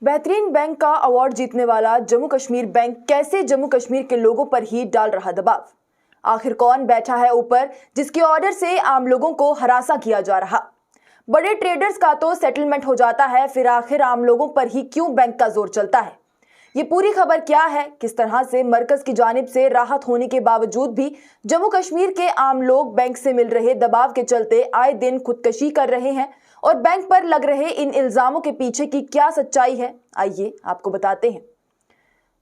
बेहतरीन बैंक का अवार्ड जीतने वाला जम्मू कश्मीर बैंक कैसे जम्मू कश्मीर के लोगों पर ही डाल रहा दबाव। आखिर कौन बैठा है ऊपर जिसके ऑर्डर से आम लोगों को हरासा किया जा रहा। बड़े ट्रेडर्स का तो सेटलमेंट हो जाता है, फिर आखिर आम लोगों पर ही क्यों बैंक का जोर चलता है। ये पूरी खबर क्या है, किस तरह से मरकज की जानिब से राहत होने के बावजूद भी जम्मू कश्मीर के आम लोग बैंक से मिल रहे दबाव के चलते आए दिन खुदकशी कर रहे हैं और बैंक पर लग रहे इन इल्जामों के पीछे की क्या सच्चाई है, आइए आपको बताते हैं।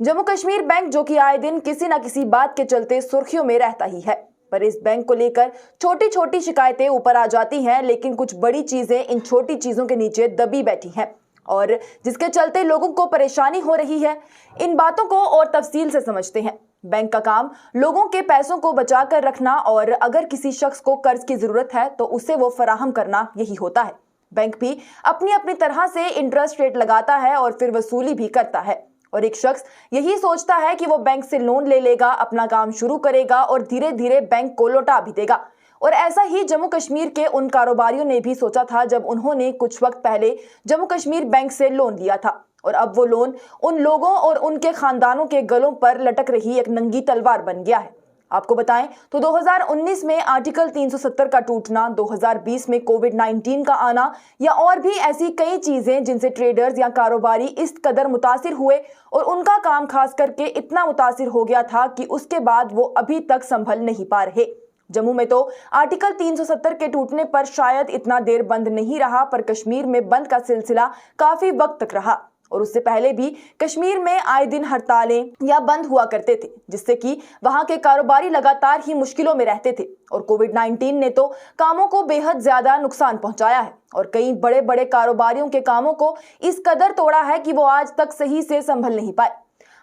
जम्मू कश्मीर बैंक जो कि आए दिन किसी न किसी बात के चलते सुर्खियों में रहता ही है, पर इस बैंक को लेकर छोटी छोटी शिकायतें ऊपर आ जाती हैं, लेकिन कुछ बड़ी चीजें इन छोटी चीजों के नीचे दबी बैठी हैं और जिसके चलते लोगों को परेशानी हो रही है। इन बातों को और तफसील से समझते हैं। बैंक का काम लोगों के पैसों को बचा कर रखना और अगर किसी शख्स को कर्ज की जरूरत है तो उसे वो फराहम करना, यही होता है। बैंक भी अपनी अपनी तरह से इंटरेस्ट रेट लगाता है और फिर वसूली भी करता है और एक शख्स यही सोचता है कि वो बैंक से लोन ले लेगा, अपना काम शुरू करेगा और धीरे धीरे बैंक को लौटा भी देगा। और ऐसा ही जम्मू कश्मीर के उन कारोबारियों ने भी सोचा था जब उन्होंने कुछ वक्त पहले जम्मू कश्मीर बैंक से लोन लिया था और अब वो लोन उन लोगों और उनके खानदानों के गलों पर लटक रही एक नंगी तलवार बन गया है। आपको बताएं तो 2019 में आर्टिकल 370 का टूटना, 2020 में कोविड-19 का आना या और भी ऐसी कई चीजें जिनसे ट्रेडर्स या कारोबारी इस कदर मुतासिर हुए और उनका काम खास करके इतना मुतासिर हो गया था कि उसके बाद वो अभी तक संभल नहीं पा रहे। जम्मू में तो आर्टिकल 370 के टूटने पर शायद इतना देर बंद नहीं रहा, पर कश्मीर में बंद का सिलसिला काफी वक्त तक रहा और उससे पहले भी कश्मीर में आए दिन हड़तालें या बंद हुआ करते थे, जिससे कि वहां के कारोबारी लगातार ही मुश्किलों में रहते थे। और कोविड-19 ने तो कामों को बेहद ज्यादा नुकसान पहुंचाया है और कई बड़े बड़े कारोबारियों के कामों को इस कदर तोड़ा है कि वो आज तक सही से संभल नहीं पाए।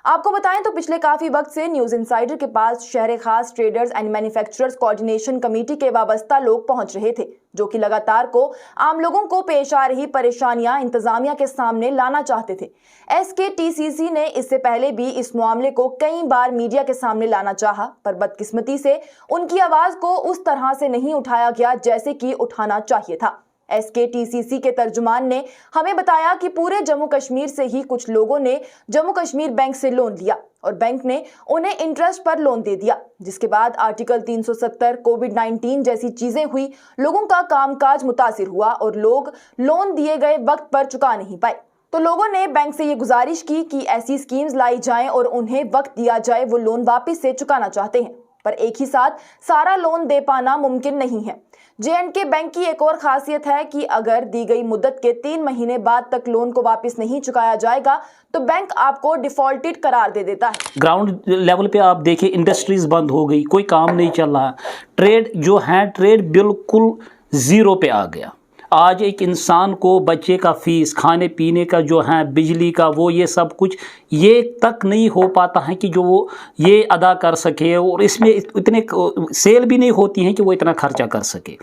आपको बताएं तो पिछले काफी वक्त से न्यूज इनसाइडर के पास शहर खास traders and manufacturers coordination committee के वाबस्ता लोग पहुंच रहे थे, जो कि लगातार को आम लोगों को पेश आ रही परेशानियां इंतजामिया के सामने लाना चाहते थे। एसकेटीसीसी ने इससे पहले भी इस मामले को कई बार मीडिया के सामने लाना चाहा, पर बदकिस्मती से उनकी आवाज को उस तरह से नहीं उठाया गया जैसे कि उठाना चाहिए था। एसकेटीसीसी के तर्जुमान ने हमें बताया कि पूरे जम्मू कश्मीर से ही कुछ लोगों ने जम्मू कश्मीर बैंक से लोन लिया और बैंक ने उन्हें इंटरेस्ट पर लोन दे दिया, जिसके बाद आर्टिकल 370, कोविड-19 जैसी चीजें हुई, लोगों का कामकाज मुतासिर हुआ और लोग लोन दिए गए वक्त पर चुका नहीं पाए। तो लोगों ने बैंक से ये गुजारिश की कि ऐसी स्कीम्स लाई जाएं और उन्हें वक्त दिया जाए, वो लोन वापस से चुकाना चाहते हैं, पर एक ही साथ सारा लोन दे पाना मुमकिन नहीं है। जे&के बैंक की एक और खासियत है कि अगर दी गई मुद्दत के 3 महीने बाद तक लोन को वापस नहीं चुकाया जाएगा तो बैंक आपको डिफॉल्टेड करार दे देता है। ग्राउंड लेवल पे आप देखिए, इंडस्ट्रीज बंद हो गई, कोई काम नहीं चल रहा, ट्रेड बिल्कुल जीरो पे आ गया। आज एक इंसान को बच्चे का फीस, खाने पीने का जो है, बिजली का, वो ये सब कुछ ये तक नहीं हो पाता है कि जो वो ये अदा कर सके और इसमें इतने सेल भी नहीं होती हैं कि वो इतना खर्चा कर सके।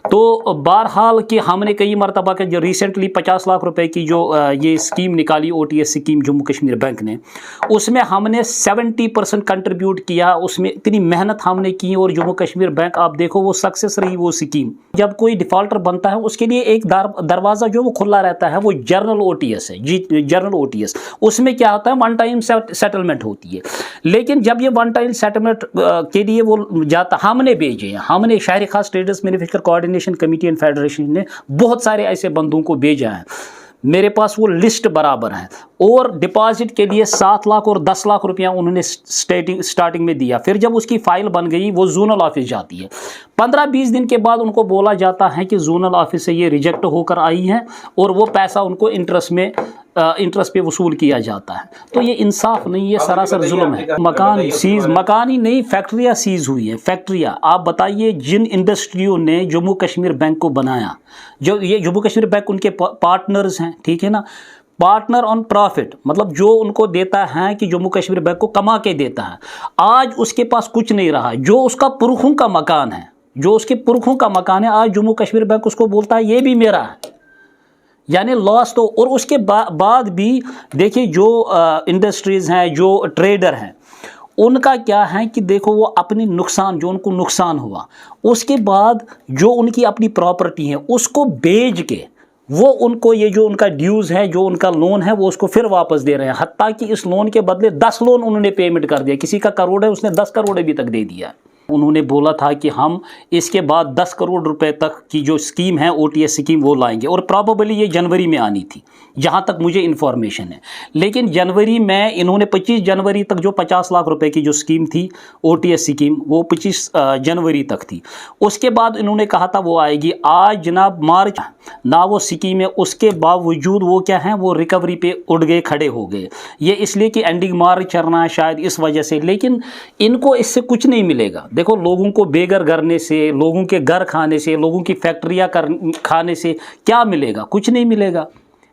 तो बहरहाल कि हमने कई मरतबा के जो रिसेंटली 50 लाख रुपए की जो ये स्कीम निकाली, OTS scheme Jammu Kashmir bank ने, उसमें हमने 70% कंट्रीब्यूट किया, उसमें इतनी मेहनत हमने की और जम्मू कश्मीर बैंक आप देखो वो सक्सेस रही वो स्कीम। जब कोई डिफ़ॉल्टर बनता है उसके लिए एक दरवाज़ा जो वो खुला रहता है, वो जर्नल OTS है जी, जर्नल OTS। उसमें क्या होता है, वन टाइम सेटलमेंट होती है, लेकिन जब ये वन टाइम सेटलमेंट के लिए वो जाता, हमने भेजे हैं, हमने शहर खास traders manufacturers coordination committee and federation ने बहुत सारे ऐसे बंदों को भेजा है, मेरे पास वो लिस्ट बराबर है। और डिपॉजिट के लिए 7 लाख और 10 लाख रुपया उन्होंने स्टार्टिंग में दिया, फिर जब उसकी फाइल बन गई वो जोनल ऑफिस जाती है, 15-20 दिन के बाद उनको बोला जाता है कि जोनल ऑफिस से ये रिजेक्ट होकर आई है और वो पैसा उनको इंटरेस्ट पे वसूल किया जाता है। तो ये इंसाफ नहीं, ये सरासर जुल्म है। मकान ही नहीं, फैक्ट्रियाँ सीज हुई हैं, फैक्ट्रियाँ। आप बताइए, जिन इंडस्ट्रियों ने जम्मू कश्मीर बैंक को बनाया, जो ये जम्मू कश्मीर बैंक उनके पार्टनर्स हैं, ठीक है ना, पार्टनर ऑन प्रॉफिट, मतलब जो उनको देता है कि जम्मू कश्मीर बैंक को कमा के देता है, आज उसके पास कुछ नहीं रहा। जो उसका पुरखों का मकान है, जो उसके पुरखों का मकान है, आज जम्मू कश्मीर बैंक उसको बोलता है ये भी मेरा है, यानी लॉस। तो और उसके बाद भी देखिए, जो इंडस्ट्रीज़ हैं, जो ट्रेडर हैं, उनका क्या है कि देखो वो अपनी नुकसान, जो उनको नुकसान हुआ, उसके बाद जो उनकी अपनी प्रॉपर्टी है उसको बेच के वो उनको ये जो उनका ड्यूज़ है, जो उनका लोन है, वो उसको फिर वापस दे रहे हैं। हत्ता कि इस लोन के बदले 10 लोन उन्होंने पेमेंट कर दिया। किसी का करोड़ है, उसने 10 करोड़ अभी तक दे दिया। उन्होंने बोला था कि हम इसके बाद 10 करोड़ रुपए तक की जो स्कीम है, OTS स्कीम, वो लाएंगे, और प्रॉबेबली ये जनवरी में आनी थी, जहाँ तक मुझे इन्फॉर्मेशन है। लेकिन जनवरी में इन्होंने 25 जनवरी तक जो 50 लाख रुपए की जो स्कीम थी, OTS स्कीम, वो 25 जनवरी तक थी। उसके बाद इन्होंने कहा था वो आएगी। आज जनाब मार्च ना वो स्कीम है, उसके बावजूद वो क्या है, वो रिकवरी पे उड़ गए, खड़े हो गए। ये इसलिए कि एंडिंग मार्च चलना है शायद, इस वजह से। लेकिन इनको इससे कुछ नहीं मिलेगा। देखो, लोगों को बेघर करने से, लोगों के घर खाने से, लोगों की फैक्ट्रियां खाने से क्या मिलेगा? कुछ नहीं मिलेगा,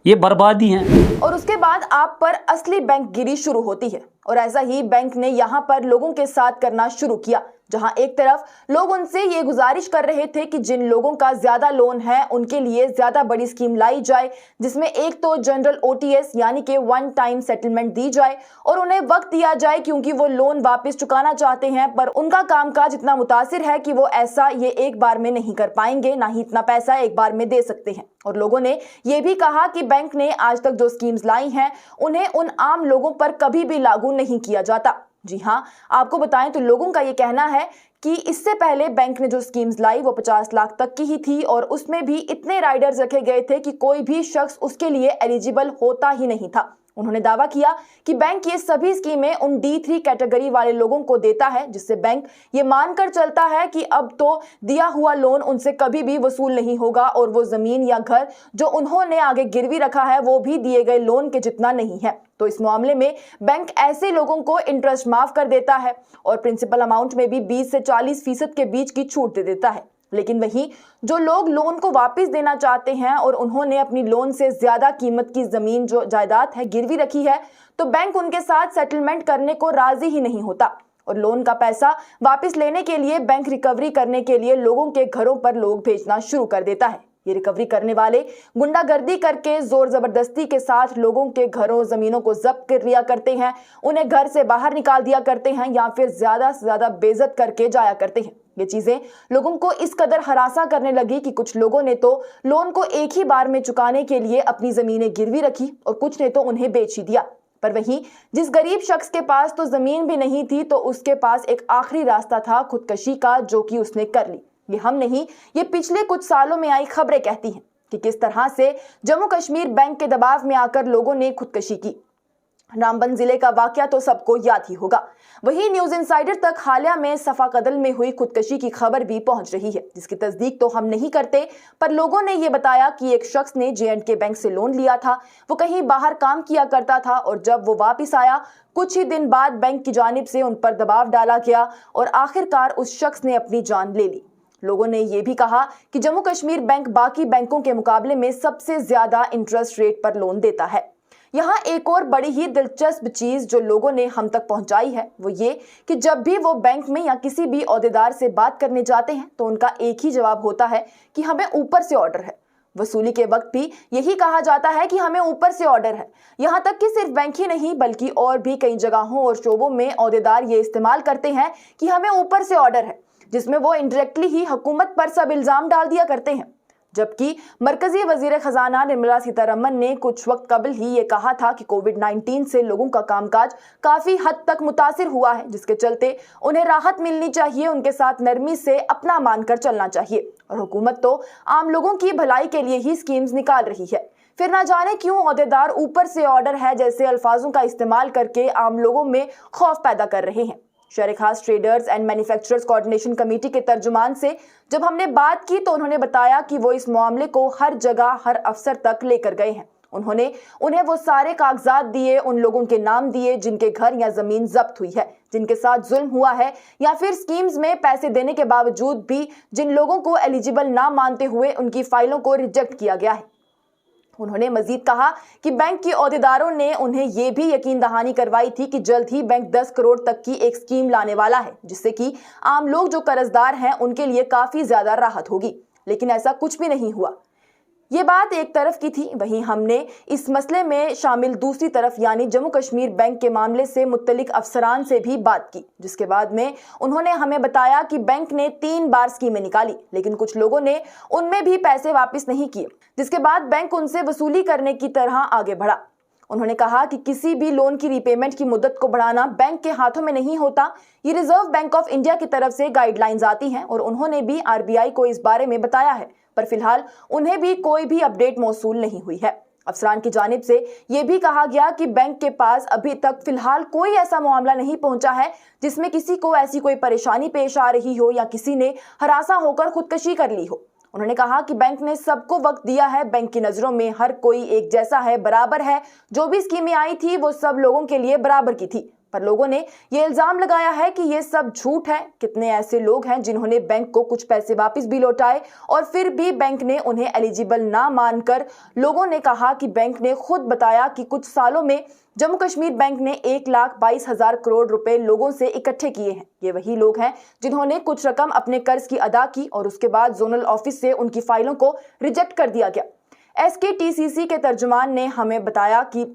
ये बर्बादी है। और उसके बाद आप पर असली बैंक गिरी शुरू होती है। और ऐसा ही बैंक ने यहाँ पर लोगों के साथ करना शुरू किया, जहां एक तरफ लोग उनसे ये गुजारिश कर रहे थे कि जिन लोगों का ज्यादा लोन है उनके लिए ज्यादा बड़ी स्कीम लाई जाए, जिसमें एक तो जनरल OTS यानी कि वन टाइम सेटलमेंट दी जाए और उन्हें वक्त दिया जाए, क्योंकि वो लोन वापस चुकाना चाहते हैं, पर उनका कामकाज इतना मुतासिर है कि वो ऐसा ये एक बार में नहीं कर पाएंगे, ना ही इतना पैसा एक बार में दे सकते हैं। और लोगों ने ये भी कहा कि बैंक ने आज तक जो स्कीम्स लाई हैं उन्हें उन आम लोगों पर कभी भी लागू नहीं किया जाता। जी हां, आपको बताएं तो लोगों का ये कहना है कि इससे पहले बैंक ने जो स्कीम्स लाई वो 50 लाख तक की ही थी, और उसमें भी इतने राइडर्स रखे गए थे कि कोई भी शख्स उसके लिए एलिजिबल होता ही नहीं था। उन्होंने दावा किया कि बैंक ये सभी स्कीमें उन D3 कैटेगरी वाले लोगों को देता है, जिससे बैंक ये मानकर चलता है कि अब तो दिया हुआ लोन उनसे कभी भी वसूल नहीं होगा, और वो जमीन या घर जो उन्होंने आगे गिरवी रखा है वो भी दिए गए लोन के जितना नहीं है। तो इस मामले में बैंक ऐसे लोगों को इंटरेस्ट माफ कर देता है और प्रिंसिपल अमाउंट में भी 20 से 40% के बीच की छूट दे देता है। लेकिन वहीं जो लोग लोन को वापस देना चाहते हैं और उन्होंने अपनी लोन से ज्यादा कीमत की जमीन जो जायदाद है गिरवी रखी है, तो बैंक उनके साथ सेटलमेंट करने को राजी ही नहीं होता, और लोन का पैसा वापस लेने के लिए बैंक रिकवरी करने के लिए लोगों के घरों पर लोग भेजना शुरू कर देता है। ये रिकवरी करने वाले गुंडागर्दी करके जोर जबरदस्ती के साथ लोगों के घरों जमीनों को जब्त कर लिया करते हैं, उन्हें घर से बाहर निकाल दिया करते हैं, या फिर ज्यादा से ज्यादा बेइज्जत करके जाया करते हैं। ये चीजें लोगों को इस कदर हरासा करने लगी कि कुछ लोगों ने तो लोन को एक ही बार में चुकाने के लिए अपनी जमीनें गिरवी रखी, और कुछ ने तो उन्हें बेच ही दिया। पर वहीं जिस गरीब शख्स के पास तो जमीन भी नहीं थी, तो उसके पास एक आखिरी रास्ता था खुदकशी का, जो कि उसने कर ली। ये हम नहीं, ये पिछले कुछ सालों में आई खबरें कहती हैं कि किस तरह से जम्मू कश्मीर बैंक के दबाव में आकर लोगों ने खुदकशी की। रामबन जिले का वाकया तो सबको याद ही होगा। वहीं न्यूज इंसाइडर तक हालिया में सफा कदल में हुई खुदकशी की खबर भी पहुंच रही है, जिसकी तस्दीक तो हम नहीं करते, पर लोगों ने यह बताया कि एक शख्स ने J&K बैंक से लोन लिया था। वो कहीं बाहर काम किया करता था, और जब वो वापस आया कुछ ही दिन बाद बैंक की जानिब से उन पर दबाव डाला गया और आखिरकार उस शख्स ने अपनी जान ले ली। लोगों ने यह भी कहा कि जम्मू कश्मीर बैंक बाकी बैंकों के मुकाबले में सबसे ज्यादा इंटरेस्ट रेट पर लोन देता है। यहाँ एक और बड़ी ही दिलचस्प चीज जो लोगों ने हम तक पहुंचाई है वो ये कि जब भी वो बैंक में या किसी भी ओहदेदार से बात करने जाते हैं तो उनका एक ही जवाब होता है कि हमें ऊपर से ऑर्डर है। वसूली के वक्त भी यही कहा जाता है कि हमें ऊपर से ऑर्डर है। यहाँ तक कि सिर्फ बैंक ही नहीं बल्कि और भी कई जगहों और शोबों में ओहदेदार ये इस्तेमाल करते हैं कि हमें ऊपर से ऑर्डर है, जिसमें वो इंडायरेक्टली ही हुकूमत पर सब इल्जाम डाल दिया करते हैं। जबकि मरकजी वजीर खजाना निर्मला सीतारमन ने कुछ वक्त कबल ही ये कहा था कि कोविड-19 से लोगों का कामकाज काफी हद तक मुतासिर हुआ है, जिसके चलते उन्हें राहत मिलनी चाहिए, उनके साथ नरमी से अपना मानकर चलना चाहिए, और हुकूमत तो आम लोगों की भलाई के लिए ही स्कीम्स निकाल रही है। फिर ना जाने क्यों ओहदेदार ऊपर से ऑर्डर है जैसे अल्फाजों का इस्तेमाल करके आम लोगों में खौफ पैदा कर रहे हैं। शहर खास traders and manufacturers coordination committee के तर्जुमान से जब हमने बात की तो उन्होंने बताया कि वो इस मामले को हर जगह हर अफसर तक लेकर गए हैं। उन्होंने उन्हें वो सारे कागजात दिए, उन लोगों के नाम दिए जिनके घर या जमीन जब्त हुई है, जिनके साथ जुल्म हुआ है, या फिर स्कीम्स में पैसे देने के बावजूद भी जिन लोगों को एलिजिबल ना मानते हुए उनकी फाइलों को रिजेक्ट किया गया है। उन्होंने मजीद कहा कि बैंक के ओहदेदारों ने उन्हें यह भी यकीन दहानी करवाई थी कि जल्द ही बैंक 10 करोड़ तक की एक स्कीम लाने वाला है, जिससे कि आम लोग जो कर्जदार हैं उनके लिए काफी ज्यादा राहत होगी, लेकिन ऐसा कुछ भी नहीं हुआ। ये बात एक तरफ की थी, वहीं हमने इस मसले में शामिल दूसरी तरफ यानी जम्मू कश्मीर बैंक के मामले से मुत्तलिक अफसरान से भी बात की, जिसके बाद में उन्होंने हमें बताया कि बैंक ने 3 बार स्कीमें निकाली, लेकिन कुछ लोगों ने उनमें भी पैसे वापस नहीं किए, जिसके बाद बैंक उनसे वसूली करने की तरह आगे बढ़ा। उन्होंने कहा कि किसी भी लोन की रीपेमेंट की मुद्दत को बढ़ाना बैंक के हाथों में नहीं होता, ये रिजर्व बैंक ऑफ इंडिया की तरफ से गाइडलाइंस आती हैं और उन्होंने भी आरबीआई को इस बारे में बताया है, पर फिलहाल उन्हें भी कोई भी अपडेट मौसूल नहीं हुई है। अफसरान की जानिब से यह भी कहा गया कि बैंक के पास अभी तक फिलहाल कोई ऐसा मामला नहीं पहुंचा है जिसमें किसी को ऐसी कोई परेशानी पेश आ रही हो या किसी ने हरासा होकर खुदकशी कर ली हो। उन्होंने कहा कि बैंक ने सबको वक्त दिया है, बैंक की नजरों में हर कोई एक जैसा है, बराबर है, जो भी स्कीमें आई थी वो सब लोगों के लिए बराबर की थी, पर लोगों ने ये इल्जाम लगाया है कि ये सब झूठ है। कितने ऐसे लोग हैं जिन्होंने बैंक को कुछ पैसे वापस भी लौटाए और फिर भी बैंक ने उन्हें एलिजिबल ना मानकर। लोगों ने कहा कि बैंक ने खुद बताया कि कुछ सालों में जम्मू कश्मीर बैंक ने 1,22,000 करोड़ रुपए लोगों से इकट्ठे किए हैं। ये वही लोग हैं जिन्होंने कुछ रकम अपने कर्ज की अदा की और उसके बाद जोनल ऑफिस से उनकी फाइलों को रिजेक्ट कर दिया गया। एसकेटीसीसी के तर्जुमान ने हमें बताया कि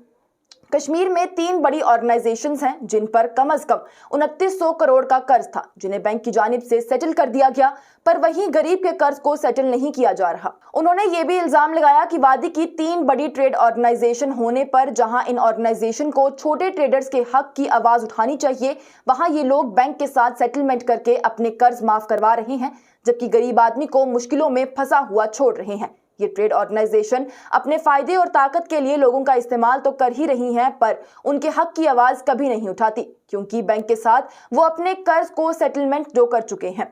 कश्मीर में 3 बड़ी ऑर्गेनाइजेशंस हैं जिन पर कम से कम 2900 करोड़ का कर्ज था, जिन्हें बैंक की जानिब से सेटल कर दिया गया, पर वहीं गरीब के कर्ज को सेटल नहीं किया जा रहा। उन्होंने ये भी इल्जाम लगाया कि वादी की 3 बड़ी ट्रेड ऑर्गेनाइजेशन होने पर जहां इन ऑर्गेनाइजेशन को छोटे ट्रेडर्स के हक की आवाज उठानी चाहिए, वहां ये लोग बैंक के साथ सेटलमेंट करके अपने कर्ज माफ करवा रहे हैं, जबकि गरीब आदमी को मुश्किलों में फंसा हुआ छोड़ रहे हैं। ये ट्रेड ऑर्गेनाइजेशन अपने फायदे और ताकत के लिए लोगों का इस्तेमाल तो कर ही रही हैं, पर उनके हक की आवाज कभी नहीं उठाती, क्योंकि बैंक के साथ वो अपने कर्ज को सेटलमेंट जो कर चुके हैं।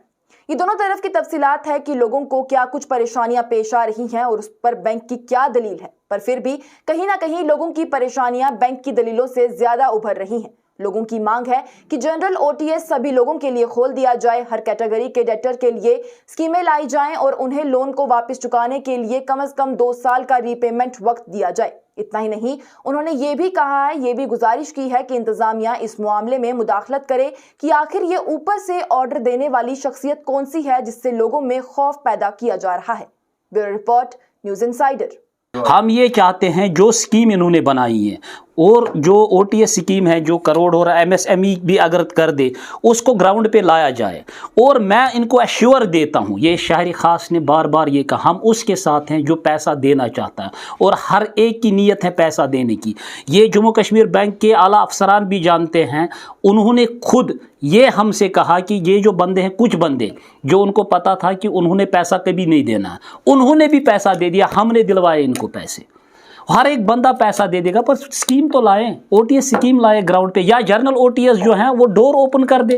ये दोनों तरफ की तफसीलात है कि लोगों को क्या कुछ परेशानियां पेश आ रही हैं और उस पर बैंक की क्या दलील है, पर फिर भी कहीं ना कहीं लोगों की परेशानियां बैंक की दलीलों से ज्यादा उभर रही हैं। लोगों की मांग है कि जनरल ओटीएस सभी लोगों के लिए खोल दिया जाए, हर कैटेगरी के डेटर के लिए स्कीमें लाई जाएं और उन्हें लोन को वापस चुकाने के लिए कम से कम 2 साल का रीपेमेंट वक्त दिया जाए। इतना ही नहीं, उन्होंने ये भी कहा है, ये भी गुजारिश की है कि इंतजामिया इस मामले में मुदाखलत करे कि आखिर ये ऊपर से ऑर्डर देने वाली शख्सियत कौन सी है जिससे लोगों में खौफ पैदा किया जा रहा है। Bureau report, news insider. हम ये चाहते हैं जो स्कीम इन्होंने बनाई है और जो ओटीएस स्कीम है, जो करोड़ और एमएसएमई भी अगर कर दे, उसको ग्राउंड पे लाया जाए। और मैं इनको एश्योर देता हूँ, ये शहरी खास ने बार बार ये कहा, हम उसके साथ हैं जो पैसा देना चाहता है और हर एक की नीयत है पैसा देने की। ये जम्मू कश्मीर बैंक के आला अफसरान भी जानते हैं। उन्होंने खुद ये हमसे कहा कि ये जो बंदे हैं, कुछ बंदे जो उनको पता था कि उन्होंने पैसा कभी नहीं देना है, उन्होंने भी पैसा दे दिया, हमने दिलवाए इनको पैसे। हर एक बंदा पैसा दे देगा, पर स्कीम तो लाएं, ओटीएस स्कीम लाए ग्राउंड पे, या जर्नल ओटीएस जो है वो डोर ओपन कर दे।